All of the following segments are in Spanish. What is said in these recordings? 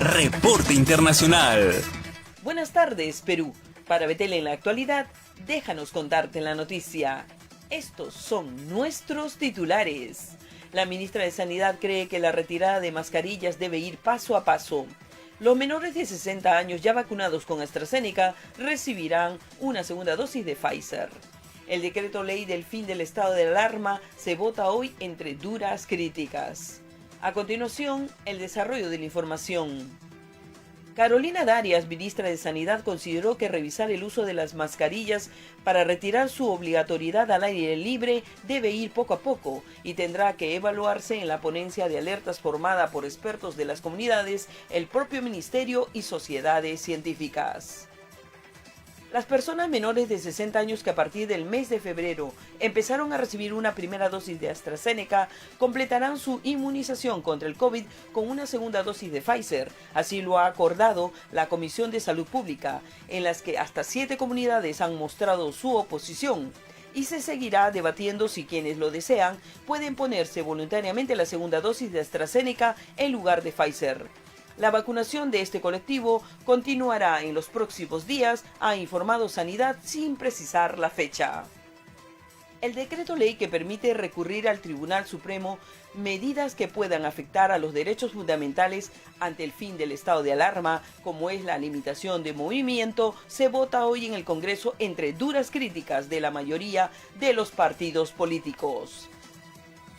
Reporte Internacional. Buenas tardes, Perú. Para Betel en la actualidad, déjanos contarte la noticia. Estos son nuestros titulares. La ministra de Sanidad cree que la retirada de mascarillas debe ir paso a paso. Los menores de 60 años ya vacunados con AstraZeneca recibirán una segunda dosis de Pfizer. El decreto ley del fin del estado de alarma se vota hoy entre duras críticas. A continuación, el desarrollo de la información. Carolina Darias, ministra de Sanidad, consideró que revisar el uso de las mascarillas para retirar su obligatoriedad al aire libre debe ir poco a poco y tendrá que evaluarse en la ponencia de alertas formada por expertos de las comunidades, el propio ministerio y sociedades científicas. Las personas menores de 60 años que a partir del mes de febrero empezaron a recibir una primera dosis de AstraZeneca completarán su inmunización contra el COVID con una segunda dosis de Pfizer. Así lo ha acordado la Comisión de Salud Pública, en las que hasta 7 comunidades han mostrado su oposición. Y se seguirá debatiendo si quienes lo desean pueden ponerse voluntariamente la segunda dosis de AstraZeneca en lugar de Pfizer. La vacunación de este colectivo continuará en los próximos días, ha informado Sanidad sin precisar la fecha. El decreto ley que permite recurrir al Tribunal Supremo medidas que puedan afectar a los derechos fundamentales ante el fin del estado de alarma, como es la limitación de movimiento, se vota hoy en el Congreso entre duras críticas de la mayoría de los partidos políticos.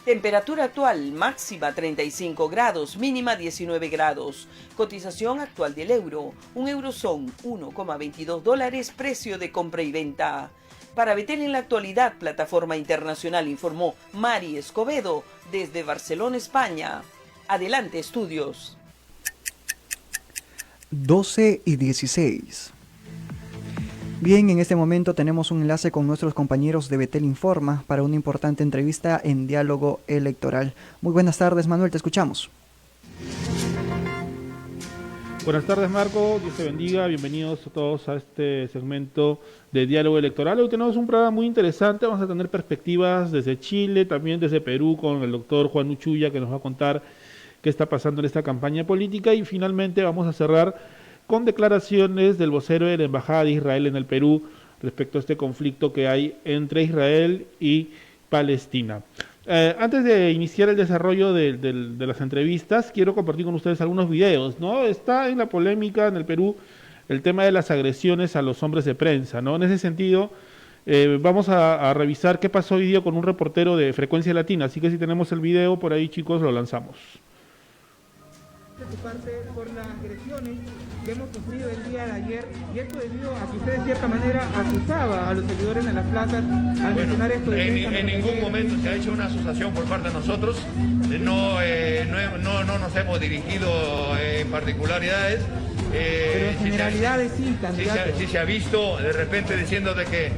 Temperatura actual, máxima 35 grados, mínima 19 grados. Cotización actual del euro. Un euro son $1,22, precio de compra y venta. Para Betel en la actualidad, plataforma internacional, informó Mari Escobedo desde Barcelona, España. Adelante, estudios. 12:16. Bien, en este momento tenemos un enlace con nuestros compañeros de Betel Informa para una importante entrevista en Diálogo Electoral. Muy buenas tardes, Manuel, te escuchamos. Buenas tardes, Marco, Dios te bendiga, bienvenidos a todos a este segmento de Diálogo Electoral. Hoy tenemos un programa muy interesante, vamos a tener perspectivas desde Chile, también desde Perú, con el doctor Juan Uchuya, que nos va a contar qué está pasando en esta campaña política, y finalmente vamos a cerrar con declaraciones del vocero de la Embajada de Israel en el Perú respecto a este conflicto que hay entre Israel y Palestina. Antes de iniciar el desarrollo de las entrevistas, quiero compartir con ustedes algunos videos, ¿no? Está en la polémica en el Perú el tema de las agresiones a los hombres de prensa, ¿no? En ese sentido, vamos a revisar qué pasó hoy día con un reportero de Frecuencia Latina, así que si tenemos el video por ahí, chicos, lo lanzamos. Preocupante por las agresiones que hemos sufrido el día de ayer, y esto debido a que usted de cierta manera acusaba a los seguidores en las plazas al mencionar esto. En ningún momento se ha hecho una acusación por parte de nosotros, no nos hemos dirigido en particularidades. Pero en generalidades sí, candidato. Sí se ha visto de repente diciendo de que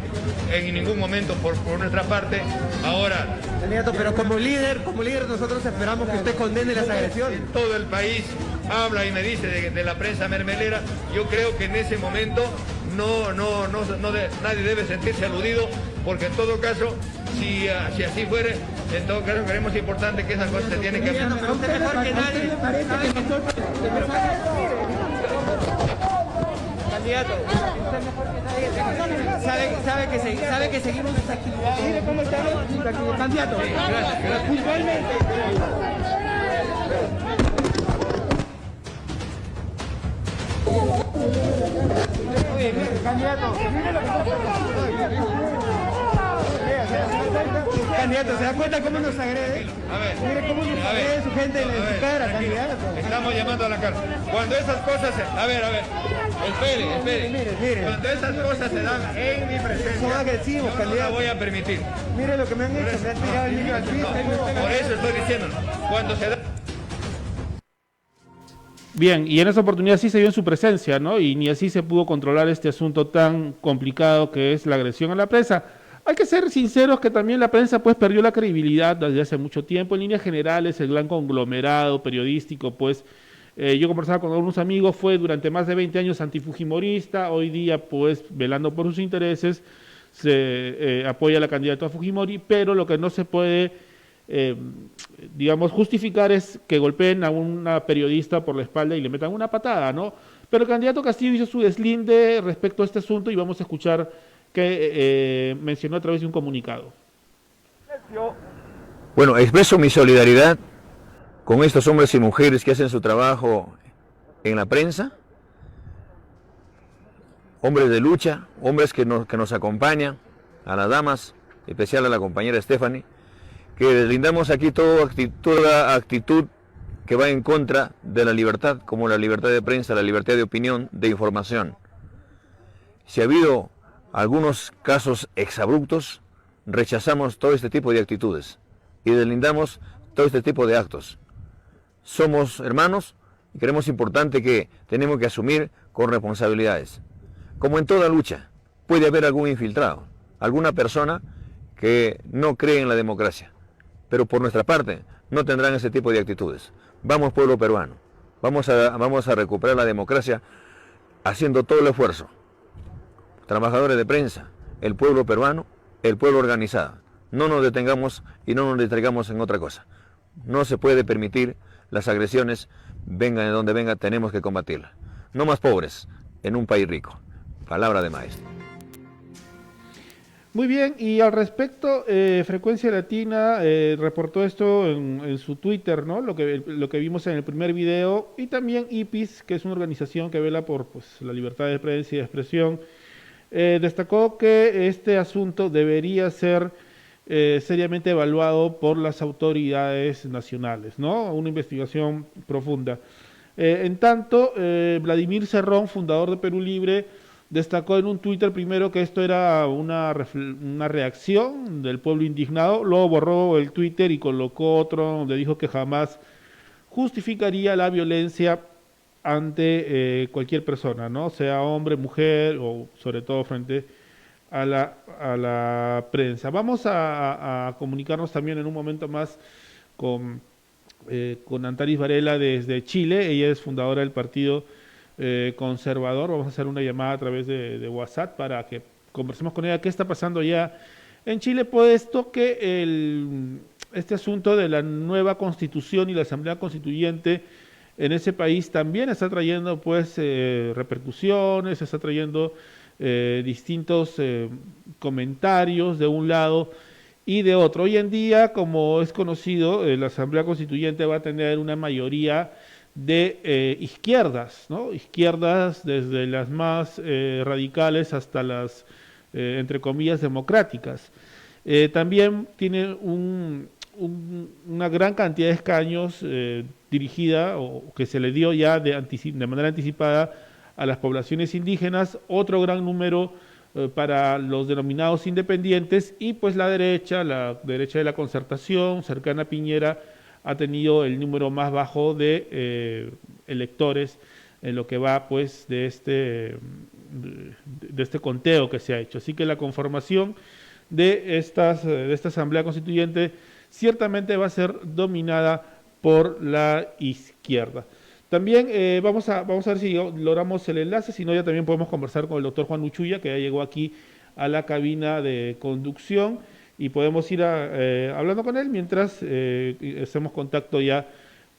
en ningún momento por nuestra parte. Ahora, candidato, pero como líder nosotros esperamos que usted condene las agresiones. Todo el país habla y me dice de la prensa mermelera. Yo creo que en ese momento nadie debe sentirse aludido, porque en todo caso, si así fuere, en todo caso creemos importante que esas cosas se tienen que hacer. Pero usted mejor que nadie candidato, sabe que seguimos esta actividad. Mire cómo estamos, candidato. Gracias. Puntualmente. Oye, candidato, mire lo que candidato, ¿se da cuenta cómo nos agrede? A ver, mire cómo nos agrede su gente en su cara, candidato. Estamos llamando a la cara. Cuando esas cosas a ver, espere. Mire. Cuando esas cosas se dan en mi presencia, son agresivos, yo candidato. no la voy a permitir. Mire lo que me han hecho, me han tirado el niño al piso. Por eso estoy diciendo, cuando se da. Bien, y en esa oportunidad sí se dio en su presencia, ¿no? Y ni así se pudo controlar este asunto tan complicado que es la agresión a la prensa. Hay que ser sinceros que también la prensa pues perdió la credibilidad desde hace mucho tiempo. En líneas generales, el gran conglomerado periodístico, pues, yo conversaba con algunos amigos, fue durante más de 20 años antifujimorista, hoy día pues velando por sus intereses, se apoya a la candidata a Fujimori, pero lo que no se puede digamos, justificar es que golpeen a una periodista por la espalda y le metan una patada, ¿no? Pero el candidato Castillo hizo su deslinde respecto a este asunto y vamos a escuchar que mencionó a través de un comunicado. Bueno, expreso mi solidaridad con estos hombres y mujeres que hacen su trabajo en la prensa, hombres de lucha, hombres que nos acompañan, a las damas, en especial a la compañera Stephanie, que deslindamos aquí toda actitud que va en contra de la libertad, como la libertad de prensa, la libertad de opinión, de información. Si ha habido algunos casos exabruptos, rechazamos todo este tipo de actitudes y deslindamos todo este tipo de actos. Somos hermanos y creemos importante que tenemos que asumir con responsabilidades. Como en toda lucha, puede haber algún infiltrado, alguna persona que no cree en la democracia, pero por nuestra parte no tendrán ese tipo de actitudes. Vamos, pueblo peruano, vamos a recuperar la democracia haciendo todo el esfuerzo. Trabajadores de prensa, el pueblo peruano, el pueblo organizado. No nos detengamos y no nos distraigamos en otra cosa. No se puede permitir las agresiones, vengan de donde vengan, tenemos que combatirlas. No más pobres en un país rico. Palabra de maestro. Muy bien, y al respecto, Frecuencia Latina reportó esto en su Twitter, ¿no? Lo que vimos en el primer video, y también IPIS, que es una organización que vela por la libertad de prensa y de expresión, destacó que este asunto debería ser seriamente evaluado por las autoridades nacionales, ¿no? Una investigación profunda. En tanto, Vladimir Cerrón, fundador de Perú Libre, destacó en un Twitter primero que esto era una reacción del pueblo indignado, luego borró el Twitter y colocó otro donde dijo que jamás justificaría la violencia ante cualquier persona, ¿no? Sea hombre, mujer o sobre todo frente a la prensa. Vamos a comunicarnos también en un momento más con Antaris Varela desde Chile. Ella es fundadora del Partido Conservador. Vamos a hacer una llamada a través de WhatsApp para que conversemos con ella qué está pasando ya en Chile, puesto que este asunto de la nueva constitución y la asamblea constituyente en ese país también está trayendo pues repercusiones, está trayendo distintos comentarios de un lado y de otro. Hoy en día, como es conocido, la asamblea constituyente va a tener una mayoría de izquierdas, ¿no? Izquierdas desde las más radicales hasta las, entre comillas, democráticas. También tiene una gran cantidad de escaños dirigida o que se le dio ya de manera anticipada a las poblaciones indígenas, otro gran número para los denominados independientes y pues la derecha de la Concertación, cercana a Piñera, ha tenido el número más bajo de electores en lo que va pues de este conteo que se ha hecho. Así que la conformación de esta Asamblea Constituyente ciertamente va a ser dominada por la izquierda. También vamos a ver si logramos el enlace, si no ya también podemos conversar con el doctor Juan Uchuya, que ya llegó aquí a la cabina de conducción, y podemos ir hablando con él mientras hacemos contacto ya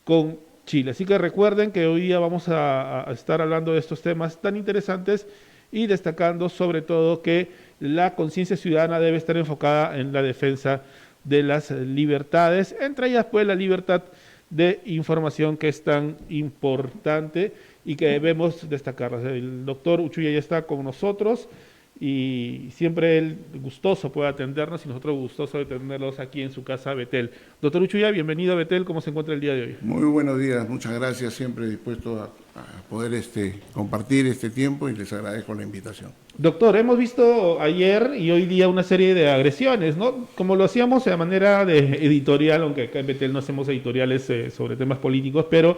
con Chile. Así que recuerden que hoy día vamos a estar hablando de estos temas tan interesantes y destacando sobre todo que la conciencia ciudadana debe estar enfocada en la defensa de las libertades, entre ellas pues la libertad de información, que es tan importante y que debemos destacarla. El doctor Uchuya ya está con nosotros y siempre él gustoso puede atendernos y nosotros gustosos de tenerlos aquí en su casa, Betel. Doctor Uchuya, bienvenido a Betel, ¿cómo se encuentra el día de hoy? Muy buenos días, muchas gracias, siempre dispuesto a poder compartir este tiempo y les agradezco la invitación. Doctor, hemos visto ayer y hoy día una serie de agresiones, ¿no? Como lo hacíamos de manera de editorial, aunque acá en Betel no hacemos editoriales sobre temas políticos, pero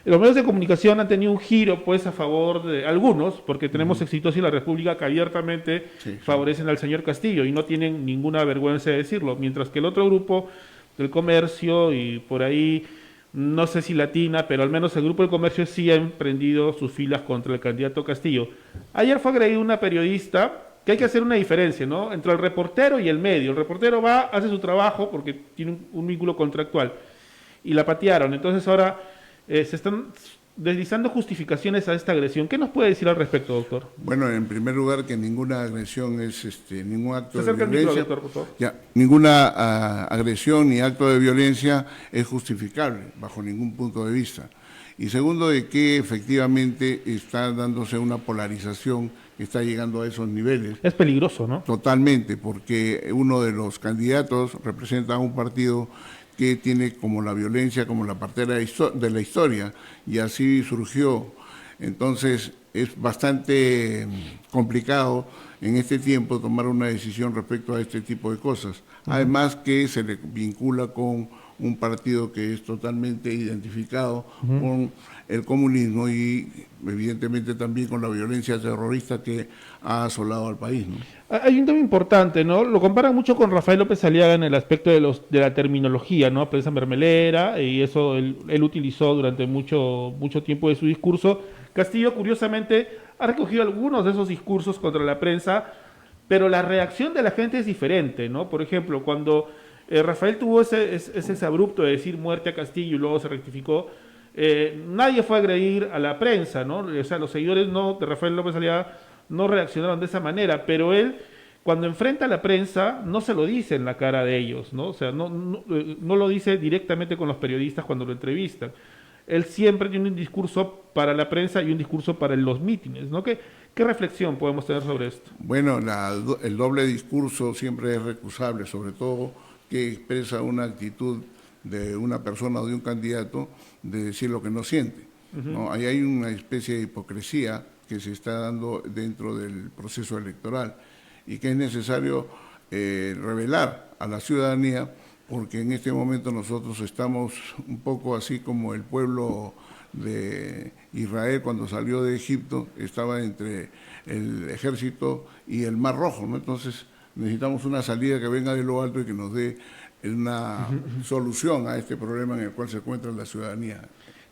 los medios de comunicación han tenido un giro pues a favor de algunos, porque tenemos Exitosa y La República que abiertamente favorecen al señor Castillo y no tienen ninguna vergüenza de decirlo, mientras que el otro grupo del Comercio y por ahí, no sé si Latina, pero al menos el grupo del Comercio sí ha emprendido sus filas contra el candidato Castillo. Ayer fue agredida una periodista que hay que hacer una diferencia, ¿no? Entre el reportero y el medio. El reportero va, hace su trabajo porque tiene un vínculo contractual y la patearon. Entonces ahora se están deslizando justificaciones a esta agresión. ¿Qué nos puede decir al respecto, doctor? Bueno, en primer lugar, que ninguna agresión es ningún acto Se de acerca el micro, violencia. doctor, por favor. Ya, ninguna agresión ni acto de violencia es justificable bajo ningún punto de vista. Y segundo, de que efectivamente está dándose una polarización que está llegando a esos niveles. Es peligroso, ¿no? Totalmente, porque uno de los candidatos representa a un partido que tiene como la violencia como la partera de la historia, y así surgió. Entonces es bastante complicado en este tiempo tomar una decisión respecto a este tipo de cosas. Además que se le vincula con un partido que es totalmente identificado con el comunismo y evidentemente también con la violencia terrorista que ha asolado al país, ¿no? Hay un tema importante, ¿no? Lo comparan mucho con Rafael López Aliaga en el aspecto de la terminología, ¿no? Prensa mermelera, y eso él utilizó durante mucho tiempo de su discurso. Castillo, curiosamente, ha recogido algunos de esos discursos contra la prensa, pero la reacción de la gente es diferente, ¿no? Por ejemplo, cuando Rafael tuvo ese abrupto de decir muerte a Castillo y luego se rectificó, nadie fue a agredir a la prensa, ¿no? O sea, los seguidores de Rafael López Aliaga no reaccionaron de esa manera, pero él, cuando enfrenta a la prensa, no se lo dice en la cara de ellos, ¿no? O sea, no lo dice directamente con los periodistas cuando lo entrevistan. Él siempre tiene un discurso para la prensa y un discurso para los mítines, ¿no? ¿Qué reflexión podemos tener sobre esto? Bueno, el doble discurso siempre es recusable, sobre todo que expresa una actitud de una persona o de un candidato de decir lo que no siente, ¿no? Ahí hay una especie de hipocresía que se está dando dentro del proceso electoral y que es necesario revelar a la ciudadanía, porque en este momento nosotros estamos un poco así como el pueblo de Israel cuando salió de Egipto, estaba entre el ejército y el Mar Rojo, ¿no? Entonces necesitamos una salida que venga de lo alto y que nos dé una solución a este problema en el cual se encuentra la ciudadanía.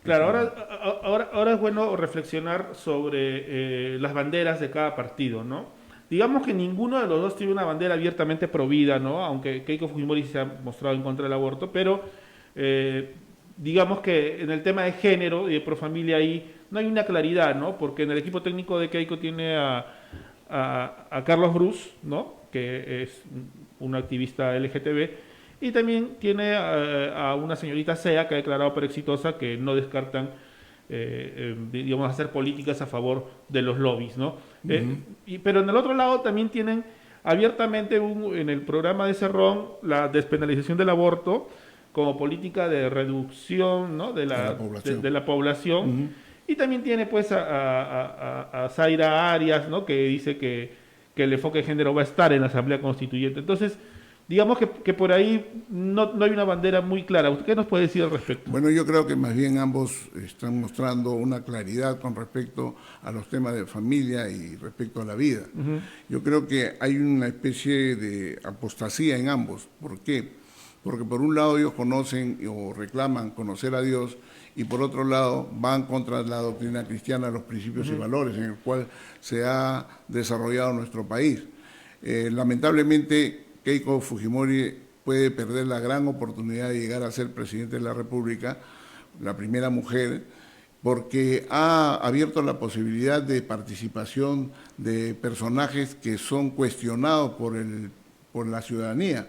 Claro, ahora es bueno reflexionar sobre las banderas de cada partido, ¿no? Digamos que ninguno de los dos tiene una bandera abiertamente provida, ¿no? Aunque Keiko Fujimori se ha mostrado en contra del aborto, pero digamos que en el tema de género y de profamilia ahí no hay una claridad, ¿no? Porque en el equipo técnico de Keiko tiene a Carlos Bruce, ¿no? Que es un activista LGTB, y también tiene a una señorita Sea que ha declarado por exitosa, que no descartan digamos, hacer políticas a favor de los lobbies, ¿no? Pero en el otro lado también tienen abiertamente en el programa de Cerrón la despenalización del aborto como política de reducción, ¿no? de la población. Y también tiene pues a Zaira Arias, ¿no? Que dice que el enfoque de género va a estar en la Asamblea Constituyente. Entonces, digamos que por ahí no hay una bandera muy clara. ¿Usted qué nos puede decir al respecto? Bueno, yo creo que más bien ambos están mostrando una claridad con respecto a los temas de familia y respecto a la vida. Yo creo que hay una especie de apostasía en ambos. ¿Por qué? Porque por un lado ellos conocen o reclaman conocer a Dios, y por otro lado van contra la doctrina cristiana, los principios y valores en el cual se ha desarrollado nuestro país. Lamentablemente, Keiko Fujimori puede perder la gran oportunidad de llegar a ser presidente de la República, la primera mujer, porque ha abierto la posibilidad de participación de personajes que son cuestionados por la ciudadanía,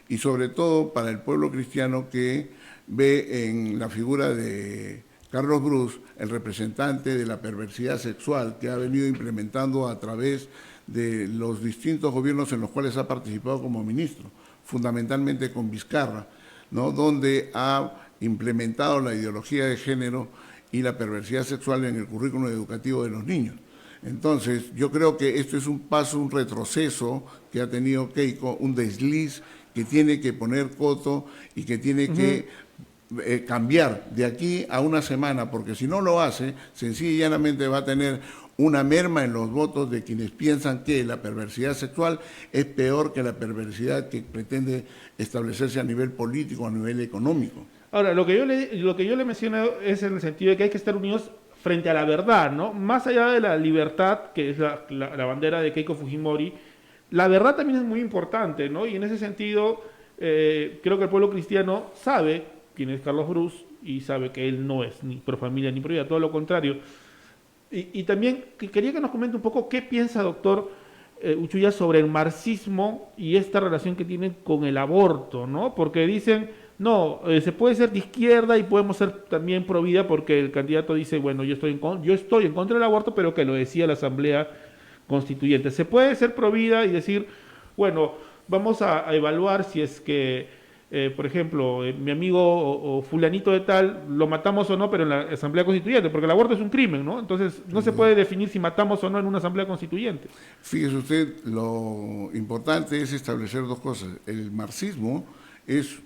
y sobre todo para el pueblo cristiano, que ve en la figura de Carlos Bruce el representante de la perversidad sexual que ha venido implementando a través de los distintos gobiernos en los cuales ha participado como ministro, fundamentalmente con Vizcarra, ¿no? Donde ha implementado la ideología de género y la perversidad sexual en el currículo educativo de los niños. Entonces, yo creo que esto es un paso, un retroceso que ha tenido Keiko, un desliz que tiene que poner coto y que tiene que cambiar de aquí a una semana, porque si no lo hace, sencilla y llanamente va a tener una merma en los votos de quienes piensan que la perversidad sexual es peor que la perversidad que pretende establecerse a nivel político, a nivel económico. Ahora, lo que yo le menciono es en el sentido de que hay que estar unidos frente a la verdad, ¿no? Más allá de la libertad, que es la bandera de Keiko Fujimori, la verdad también es muy importante, ¿no? Y en ese sentido, creo que el pueblo cristiano sabe quién es Carlos Brus y sabe que él no es ni pro familia ni pro vida, todo lo contrario. Y también quería que nos comente un poco qué piensa, doctor Uchuya, sobre el marxismo y esta relación que tienen con el aborto, ¿no? Porque dicen, no, se puede ser de izquierda y podemos ser también pro vida, porque el candidato dice, bueno, yo estoy en contra del aborto, pero que lo decía la Asamblea Constituyente. Se puede ser pro vida y decir, bueno, vamos a evaluar si es que, por ejemplo, mi amigo o fulanito de tal, lo matamos o no, pero en la Asamblea Constituyente, porque el aborto es un crimen, ¿no? Entonces no se puede definir si matamos o no en una Asamblea Constituyente. Fíjese usted, lo importante es establecer dos cosas. El marxismo es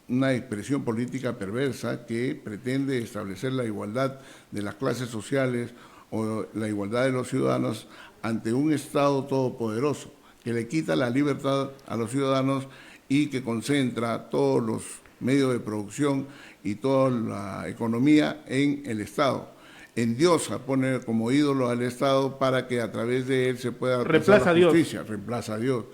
una expresión política perversa que pretende establecer la igualdad de las clases sociales o la igualdad de los ciudadanos ante un Estado todopoderoso, que le quita la libertad a los ciudadanos y que concentra todos los medios de producción y toda la economía en el Estado. Endiosa, pone como ídolo al Estado para que a través de él se pueda alcanzar la justicia, reemplaza a Dios.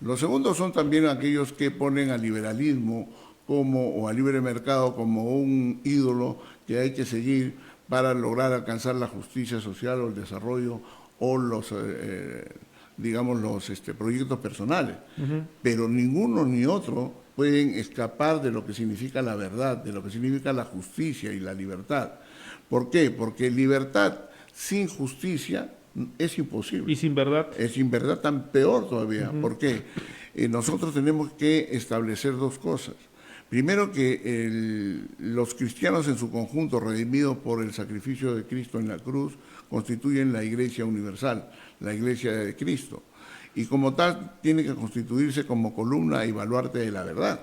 Los segundos son también aquellos que ponen al liberalismo o al libre mercado como un ídolo que hay que seguir para lograr alcanzar la justicia social o el desarrollo o los proyectos personales. Pero ninguno ni otro pueden escapar de lo que significa la verdad, de lo que significa la justicia y la libertad. ¿Por qué? Porque libertad sin justicia es imposible. ¿Y sin verdad? Es sin verdad tan peor todavía. ¿Por qué? Nosotros tenemos que establecer dos cosas. Primero, que los cristianos en su conjunto, redimidos por el sacrificio de Cristo en la cruz, constituyen la Iglesia universal, la Iglesia de Cristo. Y como tal, tiene que constituirse como columna y baluarte de la verdad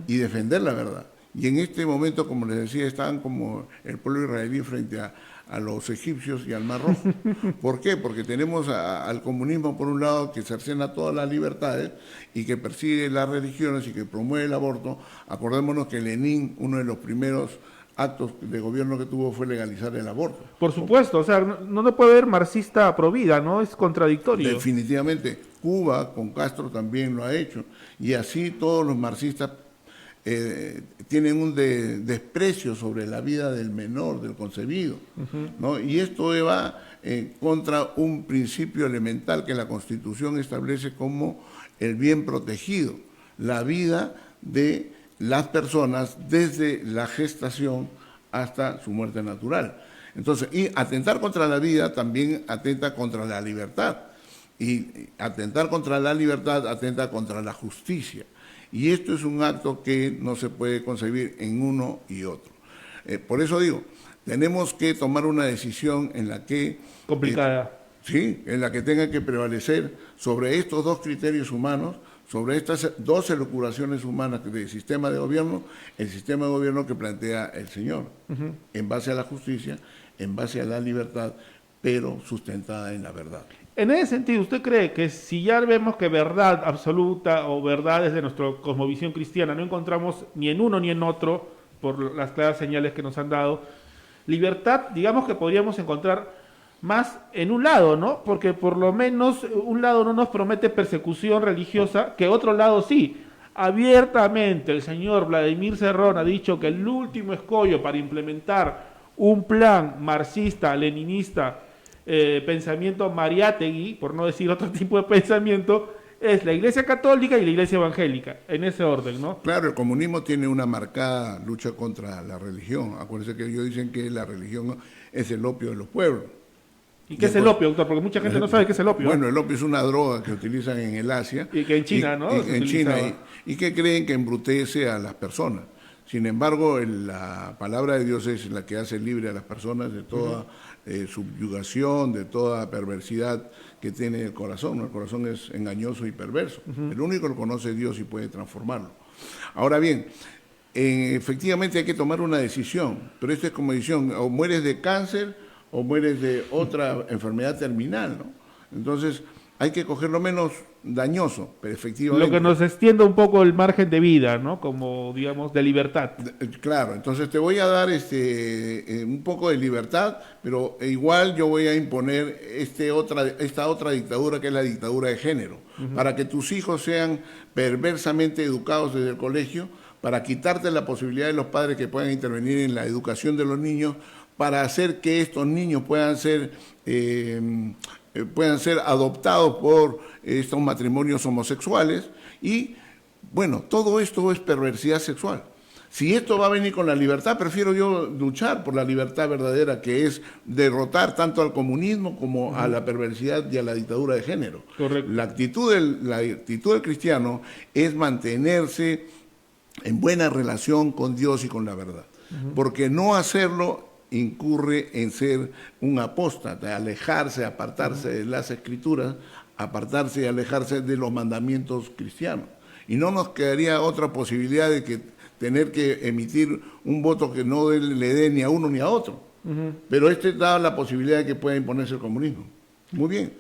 y defender la verdad. Y en este momento, como les decía, están como el pueblo israelí frente a los egipcios y al Mar Rojo. ¿Por qué? Porque tenemos al comunismo, por un lado, que cercena todas las libertades y que persigue las religiones y que promueve el aborto. Acordémonos que Lenin, uno de los primeros actos de gobierno que tuvo fue legalizar el aborto. Por supuesto, o sea, no puede haber marxista pro vida, ¿no? Es contradictorio. Definitivamente. Cuba, con Castro, también lo ha hecho. Y así todos los marxistas tienen un desprecio sobre la vida del menor, del concebido, ¿no? Y esto va contra un principio elemental que la Constitución establece como el bien protegido, la vida de las personas desde la gestación hasta su muerte natural. Entonces, y atentar contra la vida también atenta contra la libertad, y atentar contra la libertad atenta contra la justicia. Y esto es un acto que no se puede concebir en uno y otro. Por eso digo, tenemos que tomar una decisión en la que... complicada. Sí, en la que tenga que prevalecer sobre estos dos criterios humanos, sobre estas dos elucubraciones humanas del sistema de gobierno, el sistema de gobierno que plantea el Señor, en base a la justicia, en base a la libertad, pero sustentada en la verdad. En ese sentido, ¿usted cree que si ya vemos que verdad absoluta o verdad desde nuestra cosmovisión cristiana no encontramos ni en uno ni en otro, por las claras señales que nos han dado, libertad, digamos que podríamos encontrar más en un lado, ¿no? Porque por lo menos un lado no nos promete persecución religiosa, que otro lado sí. Abiertamente el señor Vladimir Cerrón ha dicho que el último escollo para implementar un plan marxista, leninista, pensamiento Mariátegui, por no decir otro tipo de pensamiento, es la Iglesia Católica y la Iglesia Evangélica, en ese orden, ¿no? Claro, el comunismo tiene una marcada lucha contra la religión. Acuérdense que ellos dicen que la religión es el opio de los pueblos. ¿Y qué es el opio, doctor? Porque mucha gente no sabe qué es el opio. Bueno, el opio es una droga que utilizan en el Asia. Y que en China, ¿no? En China, y que creen que embrutece a las personas. Sin embargo, la palabra de Dios es la que hace libre a las personas de toda subyugación, de toda perversidad que tiene el corazón, ¿no? El corazón es engañoso y perverso. El único que lo conoce es Dios y puede transformarlo. Ahora bien, efectivamente hay que tomar una decisión, pero esta es como decisión, o mueres de cáncer o mueres de otra enfermedad terminal, ¿no? Entonces hay que coger lo menos dañoso, pero efectivamente. Lo que nos extiende un poco el margen de vida, ¿no? Como, digamos, de libertad. Claro, entonces te voy a dar un poco de libertad, pero igual yo voy a imponer esta otra dictadura, que es la dictadura de género, para que tus hijos sean perversamente educados desde el colegio, para quitarte la posibilidad de los padres que puedan intervenir en la educación de los niños, para hacer que estos niños puedan ser adoptados por estos matrimonios homosexuales. Y bueno, todo esto es perversidad sexual. Si esto va a venir con la libertad, prefiero yo luchar por la libertad verdadera, que es derrotar tanto al comunismo como a la perversidad y a la dictadura de género. Correcto. La actitud del cristiano es mantenerse en buena relación con Dios y con la verdad, porque no hacerlo incurre en ser un apóstata, alejarse, apartarse de las escrituras, apartarse y alejarse de los mandamientos cristianos. Y no nos quedaría otra posibilidad de que tener que emitir un voto que no le dé ni a uno ni a otro. Pero da la posibilidad de que pueda imponerse el comunismo. Muy bien.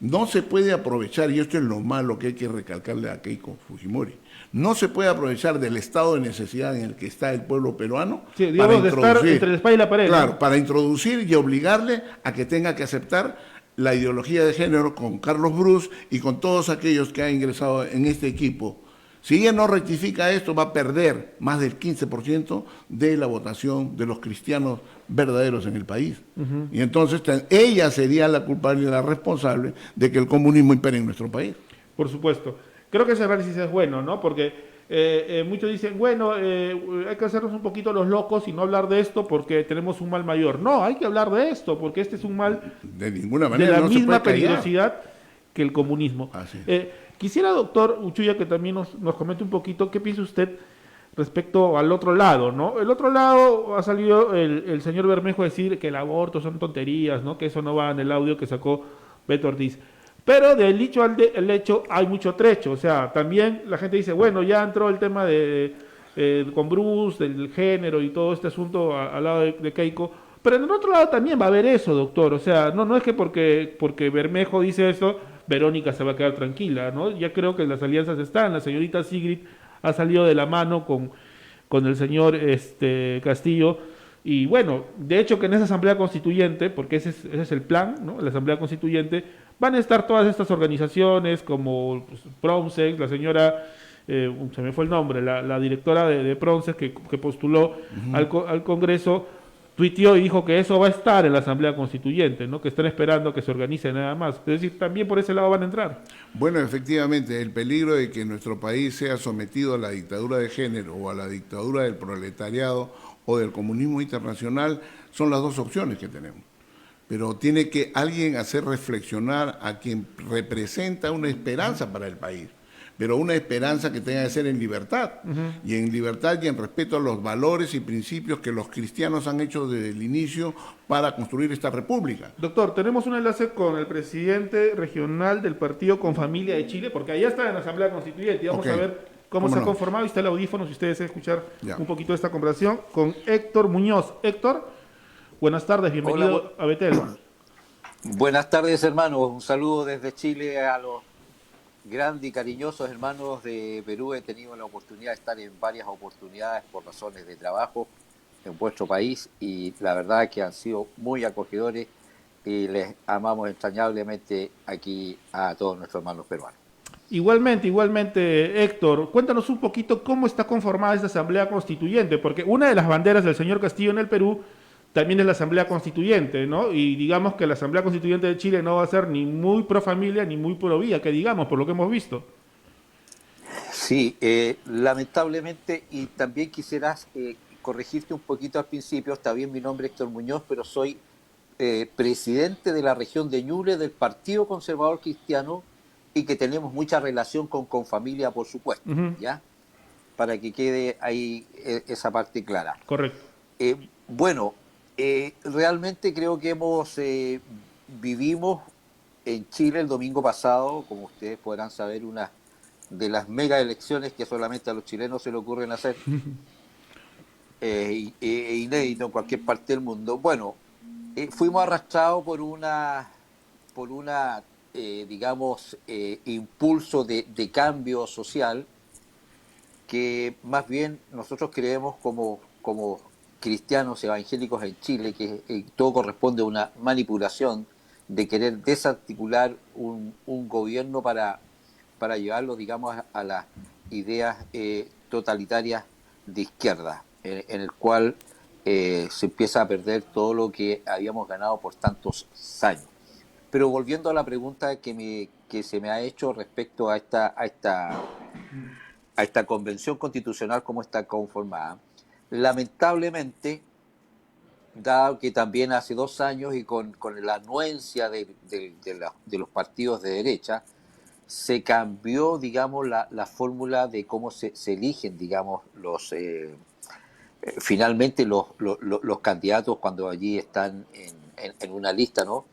No se puede aprovechar, y esto es lo malo que hay que recalcarle a Keiko Fujimori, no se puede aprovechar del estado de necesidad en el que está el pueblo peruano, sí, digamos, de estar entre la espada y la pared. Claro, ¿no? Para introducir y obligarle a que tenga que aceptar la ideología de género con Carlos Bruce y con todos aquellos que han ingresado en este equipo. Si ella no rectifica esto, va a perder más del 15% de la votación de los cristianos verdaderos en el país. Y entonces ella sería la culpable y la responsable de que el comunismo impere en nuestro país. Por supuesto. Creo que ese análisis es bueno, ¿no? Porque muchos dicen, bueno, hay que hacernos un poquito los locos y no hablar de esto porque tenemos un mal mayor. No, hay que hablar de esto porque este es un mal de ninguna manera, de la no misma se puede callar. peligrosidad que el comunismo. Quisiera, doctor Uchuya, que también nos comente un poquito qué piensa usted respecto al otro lado, ¿no? El otro lado ha salido el señor Bermejo a decir que el aborto son tonterías, ¿no? Que eso no va en el audio que sacó Beto Ortiz. Pero del dicho al hecho hay mucho trecho. O sea, también la gente dice, bueno, ya entró el tema con Bruce, del género y todo este asunto al lado de Keiko. Pero en el otro lado también va a haber eso, doctor. O sea, no es que porque Bermejo dice eso, Verónica se va a quedar tranquila, ¿no? Ya creo que las alianzas están. La señorita Sigrid ha salido de la mano con el señor Castillo. Y bueno, de hecho que en esa asamblea constituyente, porque ese es el plan, ¿no? La asamblea constituyente, van a estar todas estas organizaciones como Pronsex, la señora, se me fue el nombre, la directora de Pronsex que postuló al Congreso, tuiteó y dijo que eso va a estar en la asamblea constituyente, ¿no? Que están esperando que se organice nada más. Es decir, también por ese lado van a entrar. Bueno, efectivamente, el peligro de que nuestro país sea sometido a la dictadura de género o a la dictadura del proletariado o del comunismo internacional son las dos opciones que tenemos. Pero tiene que alguien hacer reflexionar a quien representa una esperanza para el país, pero una esperanza que tenga que ser en libertad, y en libertad y en respeto a los valores y principios que los cristianos han hecho desde el inicio para construir esta república. Doctor, tenemos un enlace con el presidente regional del partido Con Familia de Chile, porque allá está en la Asamblea Constituyente, y vamos a ver cómo se ha conformado, y está el audífono, si ustedes deseen escuchar un poquito de esta conversación, con Héctor Muñoz. Héctor, buenas tardes, bienvenido a Betel. Buenas tardes, hermanos. Un saludo desde Chile a los grandes y cariñosos hermanos de Perú. He tenido la oportunidad de estar en varias oportunidades por razones de trabajo en vuestro país y la verdad que han sido muy acogedores y les amamos entrañablemente aquí a todos nuestros hermanos peruanos. Igualmente, Héctor, cuéntanos un poquito cómo está conformada esta Asamblea Constituyente, porque una de las banderas del señor Castillo en el Perú también es la Asamblea Constituyente, ¿no? Y digamos que la Asamblea Constituyente de Chile no va a ser ni muy pro familia ni muy pro vida, que digamos, por lo que hemos visto. Sí, lamentablemente, y también quisieras corregirte un poquito al principio, está bien mi nombre es Héctor Muñoz, pero soy presidente de la región de Ñuble del Partido Conservador Cristiano y que tenemos mucha relación con Confamilia, por supuesto, ¿ya? Para que quede ahí esa parte clara. Correcto. Bueno, realmente creo que vivimos en Chile el domingo pasado, como ustedes podrán saber, una de las mega elecciones que solamente a los chilenos se le ocurren hacer, inédito en cualquier parte del mundo. Bueno, fuimos arrastrados por una digamos, impulso de cambio social que más bien nosotros creemos como cristianos evangélicos en Chile, que todo corresponde a una manipulación de querer desarticular un gobierno para llevarlo, digamos, a las ideas totalitarias de izquierda, en el cual se empieza a perder todo lo que habíamos ganado por tantos años. Pero volviendo a la pregunta que se me ha hecho respecto a esta convención constitucional, cómo está conformada, lamentablemente, dado que también hace 2 años y con la anuencia de los partidos de derecha, se cambió, digamos, la fórmula de cómo se eligen, digamos, finalmente los candidatos cuando allí están en una lista, ¿no?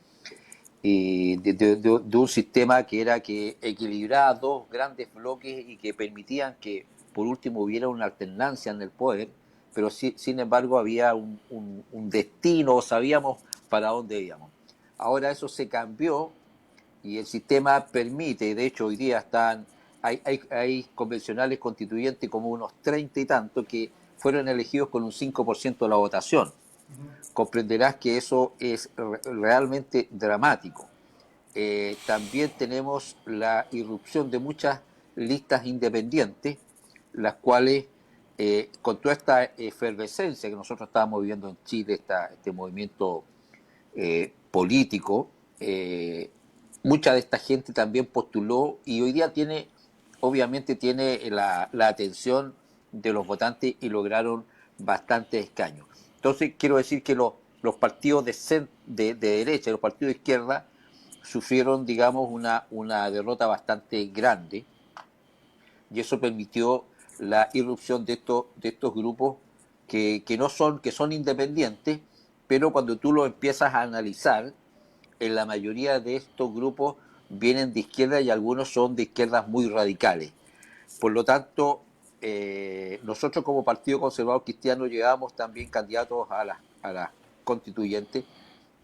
Y de un sistema que era que equilibraba 2 grandes bloques y que permitían que por último hubiera una alternancia en el poder, pero sin embargo había un destino, sabíamos para dónde íbamos. Ahora eso se cambió y el sistema permite, de hecho hoy día hay convencionales constituyentes como unos 30 y tanto que fueron elegidos con un 5% de la votación. Comprenderás que eso es realmente dramático. También tenemos la irrupción de muchas listas independientes, las cuales, con toda esta efervescencia que nosotros estábamos viviendo en Chile, este movimiento político, mucha de esta gente también postuló y hoy día obviamente tiene la atención de los votantes y lograron bastantes escaños. Entonces quiero decir que los partidos de derecha y los partidos de izquierda sufrieron, digamos, una derrota bastante grande y eso permitió la irrupción de estos grupos que son independientes, pero cuando tú lo empiezas a analizar, en la mayoría de estos grupos vienen de izquierda y algunos son de izquierdas muy radicales. Por lo tanto, nosotros como Partido Conservador Cristiano llevamos también candidatos a las constituyentes.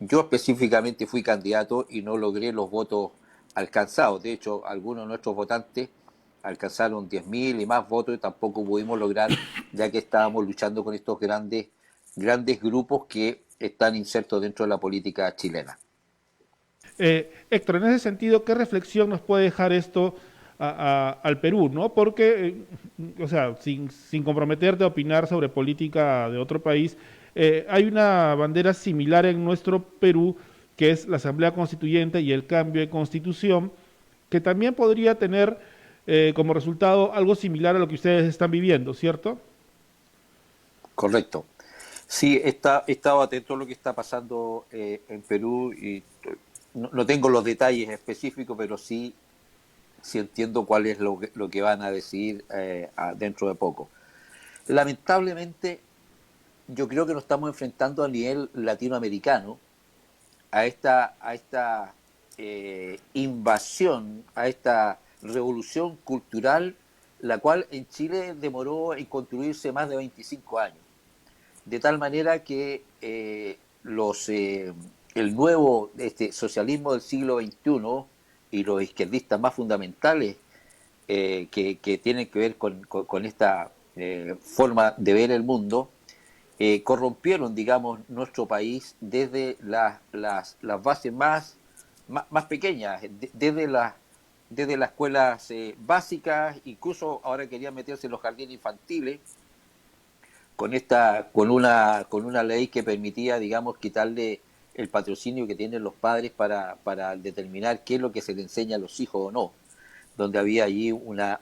Yo específicamente fui candidato y no logré los votos alcanzados. De hecho, algunos de nuestros votantes alcanzaron 10.000 y más votos y tampoco pudimos lograr, ya que estábamos luchando con estos grandes grupos que están insertos dentro de la política chilena. Héctor, en ese sentido, ¿qué reflexión nos puede dejar esto al Perú, ¿no? Porque, o sea, sin comprometerte a opinar sobre política de otro país, hay una bandera similar en nuestro Perú, que es la Asamblea Constituyente y el cambio de constitución, que también podría tener como resultado algo similar a lo que ustedes están viviendo, ¿cierto? Correcto. Sí, he estado atento a lo que está pasando en Perú y no tengo los detalles específicos, pero sí entiendo cuál es lo que van a decidir dentro de poco. Lamentablemente, yo creo que nos estamos enfrentando a nivel latinoamericano a esta invasión, a esta revolución cultural, la cual en Chile demoró en construirse más de 25 años. De tal manera que el nuevo socialismo del siglo XXI y los izquierdistas más fundamentales que tienen que ver con esta forma de ver el mundo, corrompieron, digamos, nuestro país desde las bases más pequeñas, desde las escuelas básicas, incluso ahora querían meterse en los jardines infantiles, con una ley que permitía, digamos, quitarle el patrocinio que tienen los padres para determinar qué es lo que se le enseña a los hijos o no, donde había allí una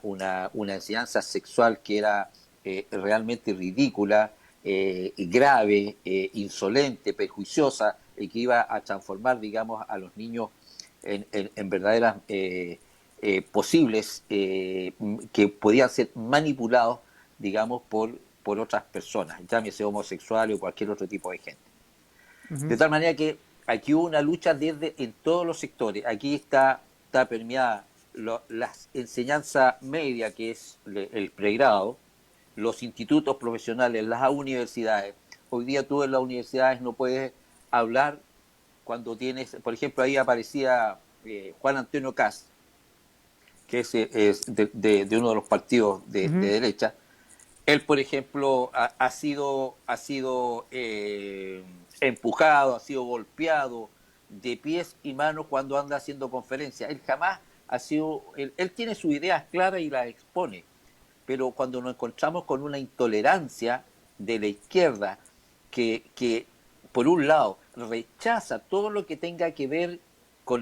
enseñanza sexual que era realmente ridícula, grave, insolente, perjuiciosa, y que iba a transformar, digamos, a los niños en verdaderas posibles que podían ser manipulados, digamos, por otras personas, llámese homosexual o cualquier otro tipo de gente. Uh-huh. De tal manera que aquí hubo una lucha en todos los sectores. Aquí está permeada la enseñanza media, que es el pregrado, los institutos profesionales, las universidades. Hoy día tú en las universidades no puedes hablar cuando tienes, por ejemplo, ahí aparecía Juan Antonio Kast, que es de uno de los partidos de derecha, él, por ejemplo, ha sido empujado, ha sido golpeado de pies y manos cuando anda haciendo conferencias. Él jamás ha sido... Él tiene sus ideas claras y las expone, pero cuando nos encontramos con una intolerancia de la izquierda que por un lado, rechaza todo lo que tenga que ver con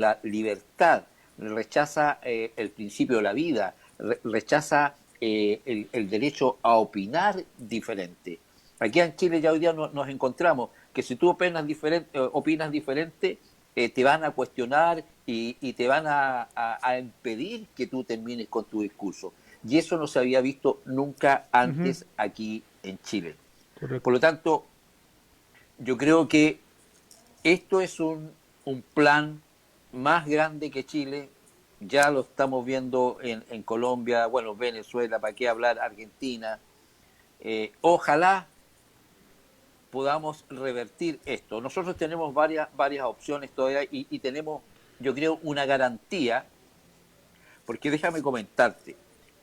la libertad, rechaza el principio de la vida, rechaza el derecho a opinar diferente. Aquí en Chile ya hoy día nos encontramos que si tú opinas diferente, te van a cuestionar y te van a impedir que tú termines con tu discurso. Y eso no se había visto nunca antes aquí en Chile. Correcto. Por lo tanto, yo creo que esto es un plan más grande que Chile. Ya lo estamos viendo en Colombia, bueno, Venezuela, para qué hablar, Argentina. Ojalá podamos revertir esto. Nosotros tenemos varias opciones todavía y tenemos, yo creo, una garantía, porque déjame comentarte,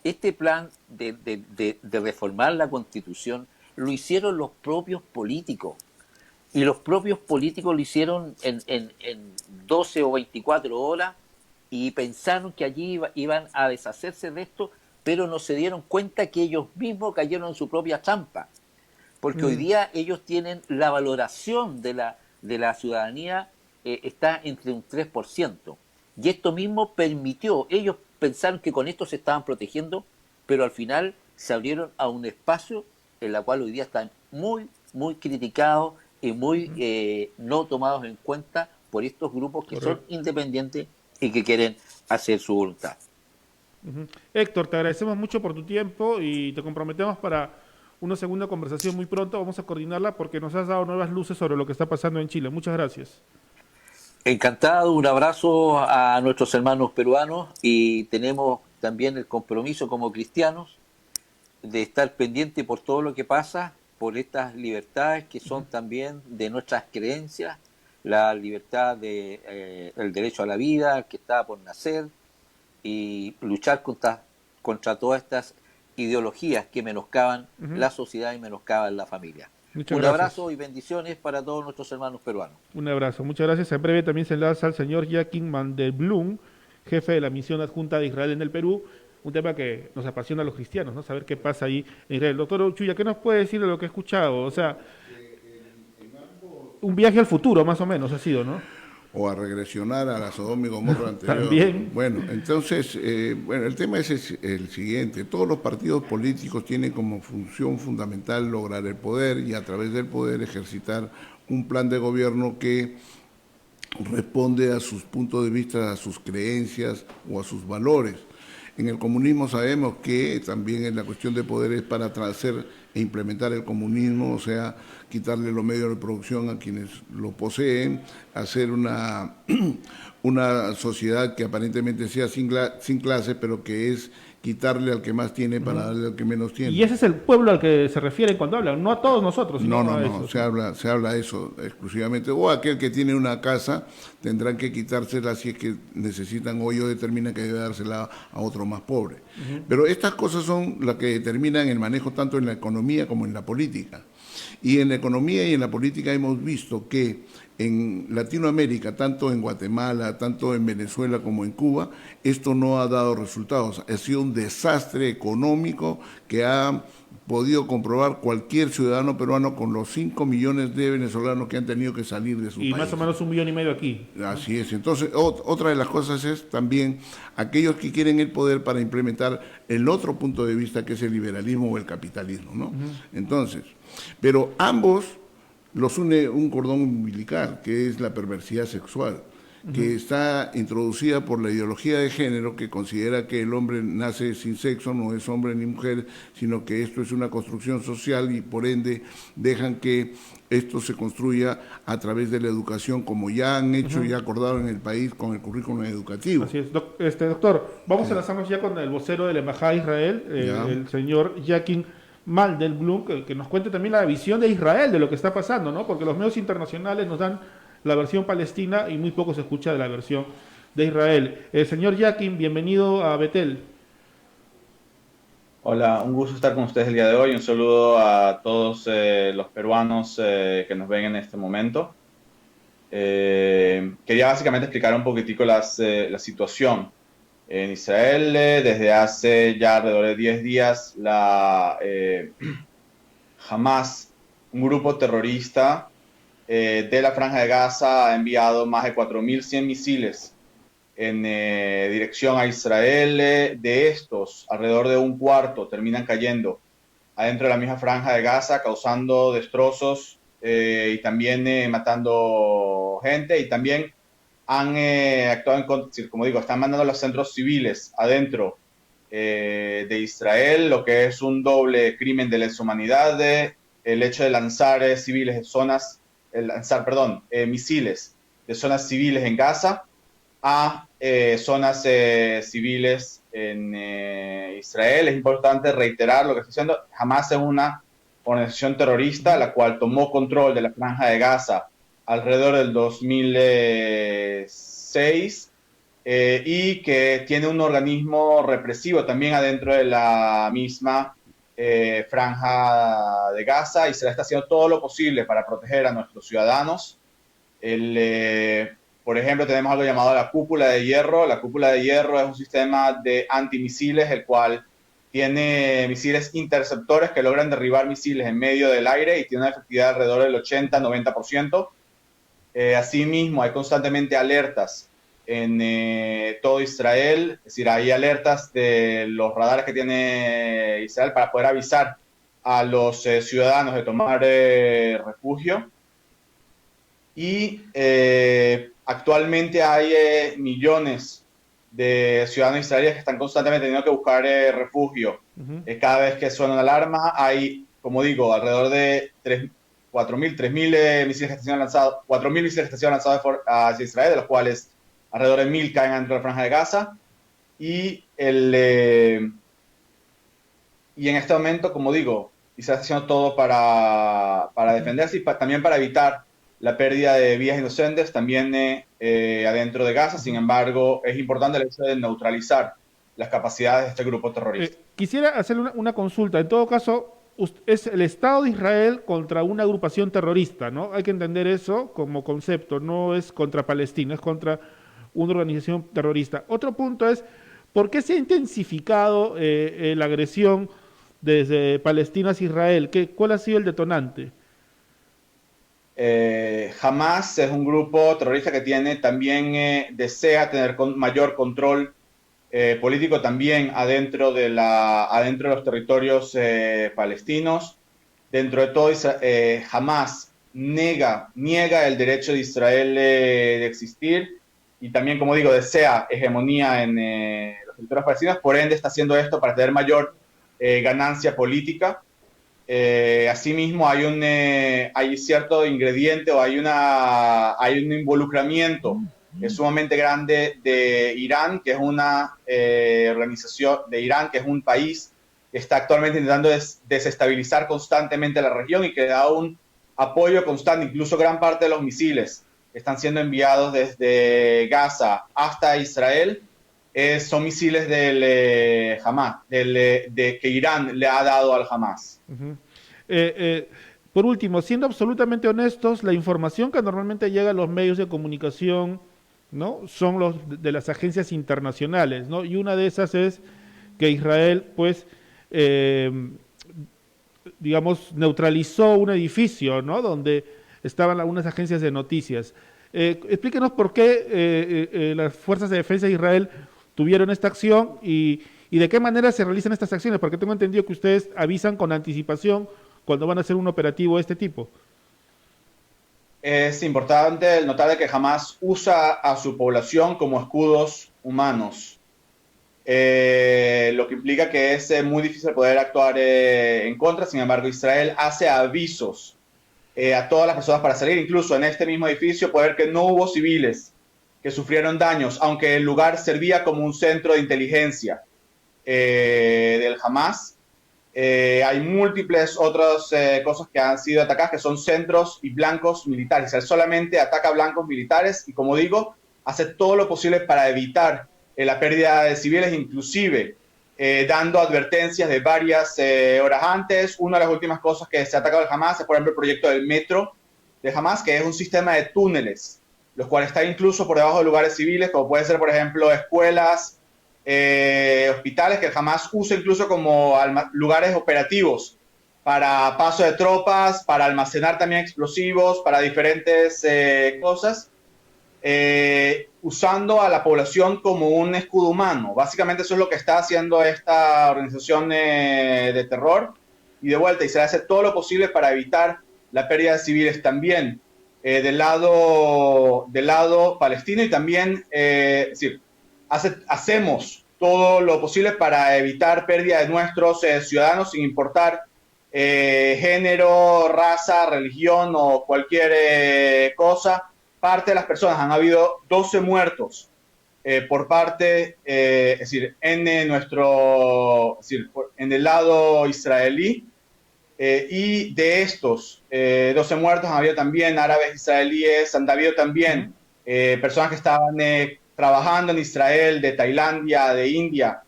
este plan de reformar la Constitución lo hicieron los propios políticos. Y los propios políticos lo hicieron en 12 o 24 horas y pensaron que allí iban a deshacerse de esto, pero no se dieron cuenta que ellos mismos cayeron en su propia trampa. Porque hoy día ellos tienen la valoración de la ciudadanía está entre un 3%. Y esto mismo permitió, ellos pensaron que con esto se estaban protegiendo, pero al final se abrieron a un espacio en la cual hoy día están muy, muy criticados y muy no tomados en cuenta por estos grupos que son independientes y que quieren hacer su voluntad. Héctor, te agradecemos mucho por tu tiempo y te comprometemos para una segunda conversación muy pronto. Vamos a coordinarla porque nos has dado nuevas luces sobre lo que está pasando en Chile. Muchas gracias. Encantado, un abrazo a nuestros hermanos peruanos y tenemos también el compromiso como cristianos de estar pendiente por todo lo que pasa, por estas libertades que son también de nuestras creencias, la libertad el derecho a la vida que está por nacer y luchar contra todas estas ideologías que menoscaban la sociedad y menoscaban la familia. Muchas Un gracias. abrazo y bendiciones para todos nuestros hermanos peruanos. Un abrazo, muchas gracias. En breve también se enlaza al señor Joaquín Mandelblum, jefe de la misión adjunta de Israel en el Perú, un tema que nos apasiona a los cristianos, ¿no? Saber qué pasa ahí en Israel. Doctor Uchuya, ¿qué nos puede decir de lo que he escuchado? O sea, un viaje al futuro más o menos ha sido, ¿no? O a regresionar a la Sodoma y Gomorra anterior. También. Bueno, entonces, el tema es el siguiente. Todos los partidos políticos tienen como función fundamental lograr el poder y a través del poder ejercitar un plan de gobierno que responde a sus puntos de vista, a sus creencias o a sus valores. En el comunismo sabemos que también en la cuestión de poder es para hacer e implementar el comunismo, o sea, quitarle los medios de producción a quienes lo poseen, hacer una sociedad que aparentemente sea sin clase, pero que es quitarle al que más tiene para darle al que menos tiene. Y ese es el pueblo al que se refieren cuando hablan, no a todos nosotros, sino a No, esos. se habla eso exclusivamente. O aquel que tiene una casa tendrán que quitársela si es que necesitan, o ellos determinan que debe dársela a otro más pobre. Pero estas cosas son las que determinan el manejo tanto en la economía como en la política. Y en la economía y en la política hemos visto que en Latinoamérica, tanto en Guatemala, tanto en Venezuela como en Cuba, esto no ha dado resultados. Ha sido un desastre económico que ha podido comprobar cualquier ciudadano peruano con los 5 millones de venezolanos que han tenido que salir de su país. Y más o menos 1,5 millones aquí. Así es. Entonces, otra de las cosas es también aquellos que quieren el poder para implementar el otro punto de vista, que es el liberalismo o el capitalismo, ¿no? Entonces, pero ambos los une un cordón umbilical, que es la perversidad sexual, que está introducida por la ideología de género, que considera que el hombre nace sin sexo, no es hombre ni mujer, sino que esto es una construcción social y por ende dejan que esto se construya a través de la educación, como ya han hecho y acordado en el país con el currículum educativo. Así es. Doctor, vamos a enlazarnos ya con el vocero de la Embajada de Israel, el señor Joaquín Mandelblum, que nos cuente también la visión de Israel de lo que está pasando, ¿no? Porque los medios internacionales nos dan la versión palestina y muy poco se escucha de la versión de Israel. Señor Yakin, bienvenido a Betel. Hola, un gusto estar con ustedes el día de hoy. Un saludo a todos los peruanos que nos ven en este momento. Quería básicamente explicar un poquitico la situación. En Israel, desde hace ya alrededor de 10 días, Hamas, un grupo terrorista de la Franja de Gaza, ha enviado más de 4.100 misiles en dirección a Israel. De estos, alrededor de un cuarto terminan cayendo adentro de la misma Franja de Gaza, causando destrozos y también matando gente, y también han actuado en contra, como digo, están mandando a los centros civiles adentro de Israel, lo que es un doble crimen de lesa humanidad, el hecho de lanzar misiles de zonas civiles en Gaza a zonas civiles en Israel. Es importante reiterar lo que estoy diciendo. Hamas es una organización terrorista la cual tomó control de la Franja de Gaza alrededor del 2006 y que tiene un organismo represivo también adentro de la misma Franja de Gaza, y se le está haciendo todo lo posible para proteger a nuestros ciudadanos. Por ejemplo, tenemos algo llamado la cúpula de hierro. La cúpula de hierro es un sistema de antimisiles, el cual tiene misiles interceptores que logran derribar misiles en medio del aire y tiene una efectividad alrededor del 80-90%. Asimismo, hay constantemente alertas en todo Israel, es decir, hay alertas de los radares que tiene Israel para poder avisar a los ciudadanos de tomar refugio. Y actualmente hay millones de ciudadanos israelíes que están constantemente teniendo que buscar refugio. Cada vez que suena una alarma, hay, como digo, alrededor de 3.000 misiles que están siendo lanzados, 4.000 misiles que están siendo lanzados hacia Israel, de los cuales alrededor de 1.000 caen dentro de la Franja de Gaza. Y en este momento, como digo, Israel está haciendo todo para defenderse y también para evitar la pérdida de vidas inocentes también adentro de Gaza. Sin embargo, es importante el hecho de neutralizar las capacidades de este grupo terrorista. Quisiera hacer una consulta. En todo caso, es el Estado de Israel contra una agrupación terrorista, ¿no? Hay que entender eso como concepto. No es contra Palestina, es contra una organización terrorista. Otro punto es, ¿por qué se ha intensificado la agresión desde Palestina hacia Israel? ¿Cuál ha sido el detonante? Hamas es un grupo terrorista que también desea tener mayor control político también adentro de los territorios palestinos. Dentro de todo, Hamas niega el derecho de Israel de existir, y también, como digo, desea hegemonía en los territorios palestinos. Por ende, está haciendo esto para tener mayor ganancia política. Asimismo, hay cierto ingrediente o hay un involucramiento sumamente grande de Irán, que es una organización de Irán, que es un país que está actualmente intentando desestabilizar constantemente la región y que da un apoyo constante. Incluso gran parte de los misiles que están siendo enviados desde Gaza hasta Israel son misiles del Hamas, que Irán le ha dado al Hamas. Por último, siendo absolutamente honestos, la información que normalmente llega a los medios de comunicación, ¿no?, son los de las agencias internacionales, ¿no? Y una de esas es que Israel, pues, digamos, neutralizó un edificio, ¿no?, donde estaban algunas agencias de noticias. Explíquenos por qué las fuerzas de defensa de Israel tuvieron esta acción y de qué manera se realizan estas acciones, porque tengo entendido que ustedes avisan con anticipación cuando van a hacer un operativo de este tipo. Es importante notar de que Hamas usa a su población como escudos humanos, lo que implica que es muy difícil poder actuar en contra. Sin embargo, Israel hace avisos a todas las personas para salir. Incluso en este mismo edificio puede ver que no hubo civiles que sufrieron daños, aunque el lugar servía como un centro de inteligencia del Hamas. hay múltiples otras cosas que han sido atacadas, que son centros y blancos militares. Él solamente ataca blancos militares y, como digo, hace todo lo posible para evitar la pérdida de civiles, inclusive dando advertencias de varias horas antes. Una de las últimas cosas que se ha atacado el Hamas es, por ejemplo, el proyecto del metro de Hamas, que es un sistema de túneles, los cuales están incluso por debajo de lugares civiles, como puede ser, por ejemplo, escuelas, hospitales, que el Hamas usa incluso como lugares operativos para paso de tropas, para almacenar también explosivos, para diferentes cosas, usando a la población como un escudo humano. Básicamente eso es lo que está haciendo esta organización de terror, y de vuelta, Israel hace todo lo posible para evitar la pérdida de civiles también del lado palestino, y también es decir, hacemos todo lo posible para evitar pérdida de nuestros ciudadanos, sin importar género, raza, religión o cualquier cosa. Parte de las personas, han habido 12 muertos por parte, es decir, en el lado israelí, y de estos 12 muertos han habido también árabes israelíes, han habido también personas que estaban trabajando en Israel, de Tailandia, de India.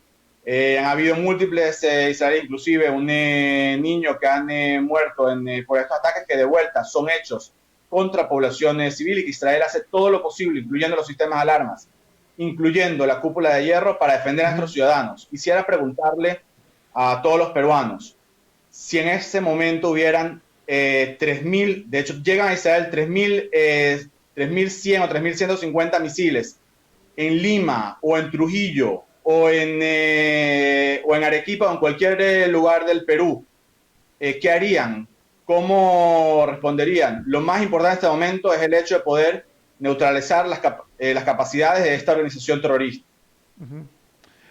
Han habido múltiples israelíes, inclusive un niño que han muerto por estos ataques, que de vuelta son hechos contra poblaciones civiles, y que Israel hace todo lo posible, incluyendo los sistemas de alarmas, incluyendo la cúpula de hierro, para defender a nuestros ciudadanos. Quisiera preguntarle a todos los peruanos, si en ese momento hubieran 3.000, de hecho llegan a Israel 3.100 o 3.150 misiles en Lima o en Trujillo o en Arequipa o en cualquier lugar del Perú, ¿qué harían? ¿Cómo responderían? Lo más importante en este momento es el hecho de poder neutralizar las capacidades de esta organización terrorista.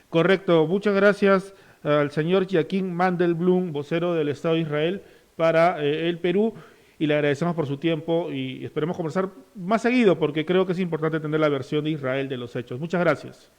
Correcto. Muchas gracias al señor Joaquín Mandelblum, vocero del Estado de Israel para el Perú, y le agradecemos por su tiempo y esperemos conversar más seguido, porque creo que es importante tener la versión de Israel de los hechos. Muchas gracias.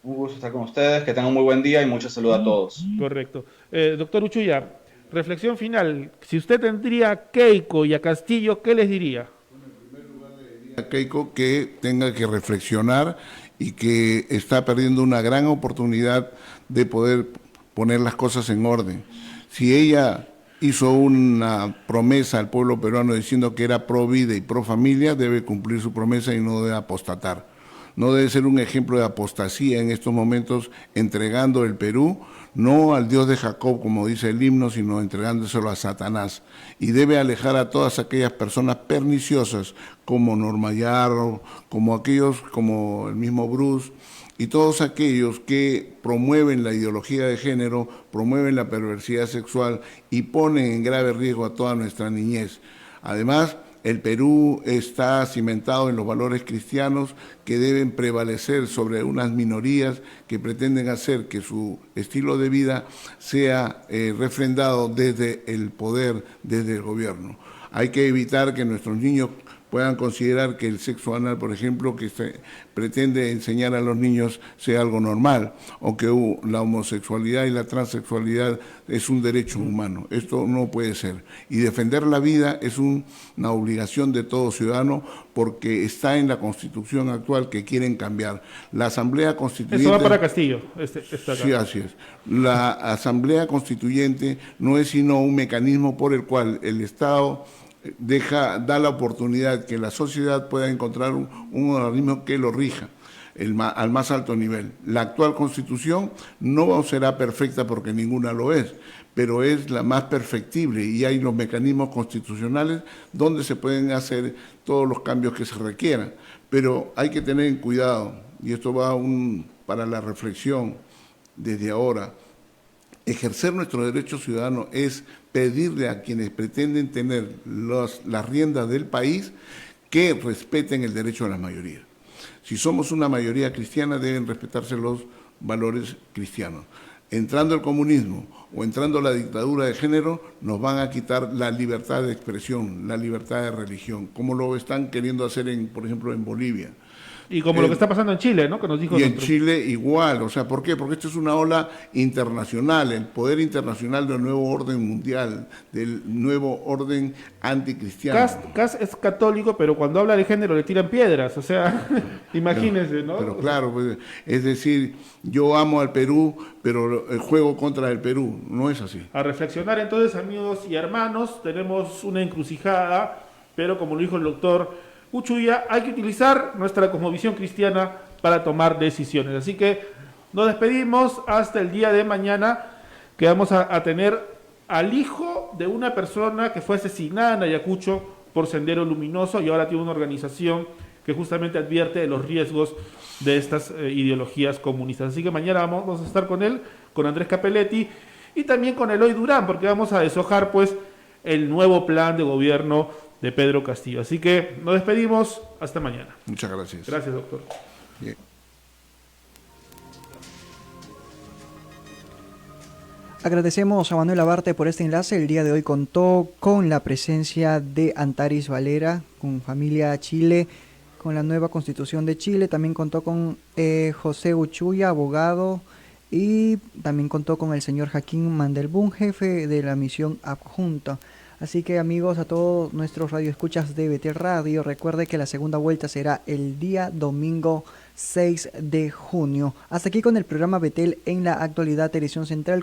Un gusto estar con ustedes, que tengan un muy buen día y mucha salud a todos. Correcto. Doctor Uchuya, reflexión final. Si usted tendría a Keiko y a Castillo, ¿qué les diría? Bueno, en primer lugar le diría a Keiko que tenga que reflexionar y que está perdiendo una gran oportunidad de poder poner las cosas en orden. Si ella hizo una promesa al pueblo peruano diciendo que era pro vida y pro familia, debe cumplir su promesa y no debe apostatar. No debe ser un ejemplo de apostasía en estos momentos, entregando el Perú, no al Dios de Jacob, como dice el himno, sino entregándoselo a Satanás. Y debe alejar a todas aquellas personas perniciosas, como Norma Yarro, como aquellos, como el mismo Bruce, y todos aquellos que promueven la ideología de género, promueven la perversidad sexual y ponen en grave riesgo a toda nuestra niñez. Además, el Perú está cimentado en los valores cristianos que deben prevalecer sobre unas minorías que pretenden hacer que su estilo de vida sea refrendado desde el poder, desde el gobierno. Hay que evitar que nuestros niños puedan considerar que el sexo anal, por ejemplo, que se pretende enseñar a los niños sea algo normal, o que la homosexualidad y la transexualidad es un derecho humano. Esto no puede ser. Y defender la vida es una obligación de todo ciudadano, porque está en la Constitución actual que quieren cambiar. La Asamblea Constituyente... Eso va para Castillo. Sí, así es. La Asamblea Constituyente no es sino un mecanismo por el cual el Estado da la oportunidad que la sociedad pueda encontrar un organismo que lo rija al más alto nivel. La actual Constitución no será perfecta, porque ninguna lo es, pero es la más perfectible, y hay los mecanismos constitucionales donde se pueden hacer todos los cambios que se requieran. Pero hay que tener cuidado, y esto va para la reflexión desde ahora. Ejercer nuestro derecho ciudadano es pedirle a quienes pretenden tener las riendas del país que respeten el derecho de la mayoría. Si somos una mayoría cristiana, deben respetarse los valores cristianos. Entrando el comunismo o entrando la dictadura de género, nos van a quitar la libertad de expresión, la libertad de religión, como lo están queriendo hacer, por ejemplo, en Bolivia. Y como lo que está pasando en Chile, ¿no? Que nos dijo y en nuestro... Chile igual, o sea, ¿por qué? Porque esto es una ola internacional, el poder internacional del nuevo orden mundial, del nuevo orden anticristiano. Kass es católico, pero cuando habla de género le tiran piedras, o sea, imagínense, ¿no? Pero claro, pues, es decir, yo amo al Perú, pero juego contra el Perú, no es así. A reflexionar entonces, amigos y hermanos, tenemos una encrucijada, pero como lo dijo el doctor Uchuya, hay que utilizar nuestra cosmovisión cristiana para tomar decisiones. Así que nos despedimos hasta el día de mañana, que vamos a tener al hijo de una persona que fue asesinada en Ayacucho por Sendero Luminoso y ahora tiene una organización que justamente advierte de los riesgos de estas ideologías comunistas. Así que mañana vamos a estar con él, con Andrés Capelletti y también con Eloy Durán, porque vamos a deshojar pues el nuevo plan de gobierno de Pedro Castillo. Así que nos despedimos, hasta mañana. Muchas gracias. Gracias, doctor. Bien. Agradecemos a Manuel Abarte por este enlace. El día de hoy contó con la presencia de Antaris Valera, con Familia Chile, con la nueva Constitución de Chile. También contó con José Uchuya, abogado, y también contó con el señor Joaquín Mandelbún, jefe de la misión adjunta. Así que, amigos, a todos nuestros radioescuchas de BT Radio, recuerde que la segunda vuelta será el día domingo 6 de junio. Hasta aquí con el programa Betel en la actualidad, edición central.